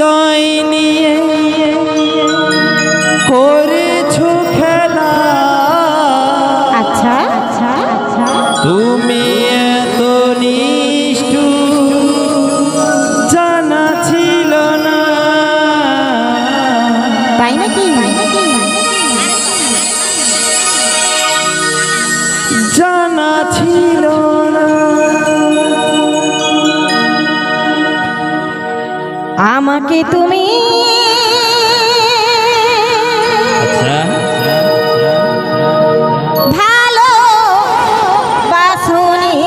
হৃদয় নিয়ে করেছো খেলা। আচ্ছা আচ্ছা আচ্ছা, তুমি এত নিষ্ঠুর জানা ছিল না। তাই নাকি? জানা ছিল না। আমাকে তুমি ভালো বাসনি,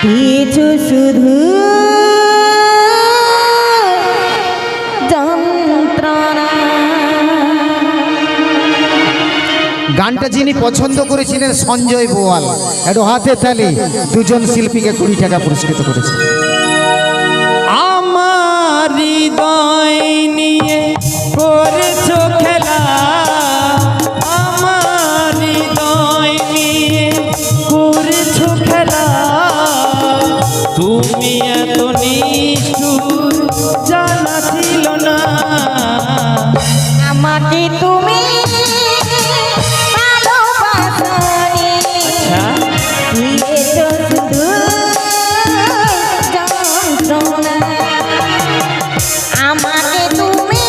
দিয়েছো শুধু যন্ত্রণা। গানটা যিনি পছন্দ করেছিলেন সঞ্জয় বোয়াল, একটু হাতে তালি। দুজন শিল্পীকে 20 টাকা পুরস্কৃত করেছে। আমার হৃদয় নিয়ে করেছো খেলা, আমার হৃদয় নিয়ে করেছো খেলা। তুমি এত নিষ্ঠুর জানা ছিল না। আমাকে তুমি ভালোবাসনি, দিয়েছো শুধু যন্ত্রণা। আমাকে তুমি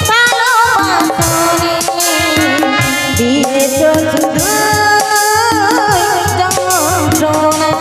ভালোবাসনি, দিয়েছো শুধু যন্ত্রণা।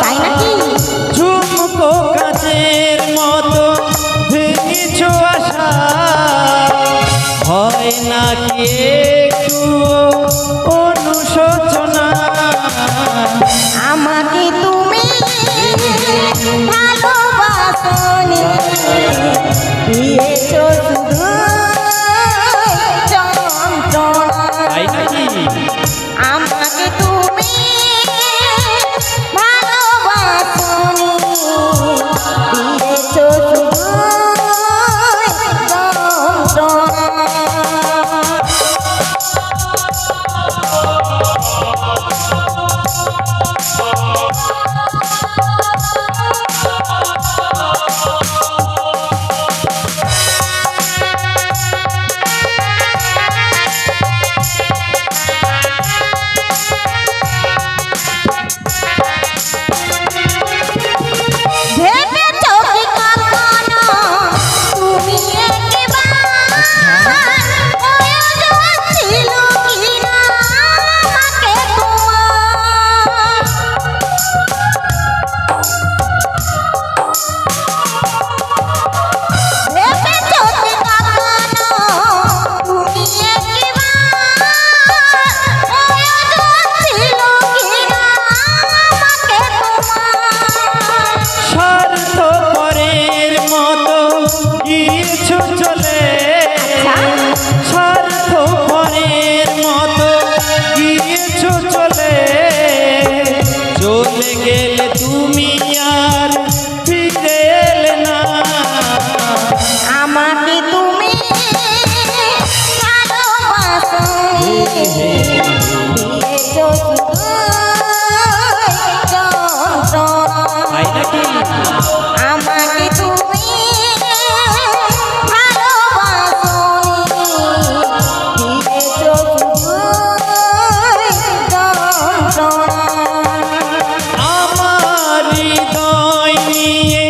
তাই নাকি? ঝুমকো কাচের মতো ভেঙেছো আশা। হয় নাকি একটু অনুশোচনা। আমাকে তুমি ভালোবাসনি, দিয়েছো শুধু যন্ত্রণা। তাই নাকি? আমাকে তুমি ভালোবাসনি, দিয়েছো শুধু যন্ত্রণা। তাই নাকি? আমাকে তুমি ভালোবাসোনি, দিয়েছো শুধু যন্ত্রণা। আমার হৃদয় নিয়ে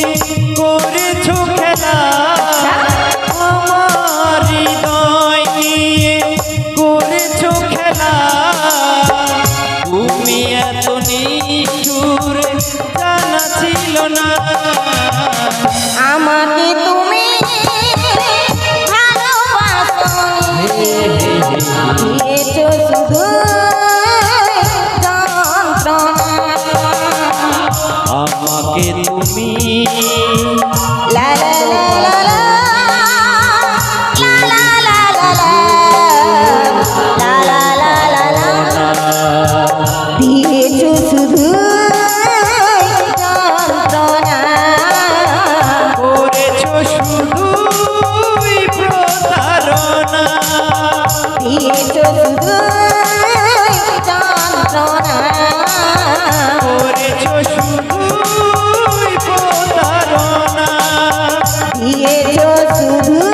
করেছো খেলা, আমার হৃদয় নিয়ে করেছো খেলা, তুমি এত নিষ্ঠুর জানা ছিল না। আমাকে তুমি ভালোবাসোনি, দিয়েছো শুধু যন্ত্রণা। আমাকে তুমি লা লা লা লা লা, লা লা লা লা লা, লা লা লা লা লা, দিয়েছো শুধু যন্ত্রণা। করেছো শুধুই প্রতারণা, দিয়েছো শুধু যন্ত্রণা। করেছো শুধুই প্রতারণা, দিয়েছো শুধু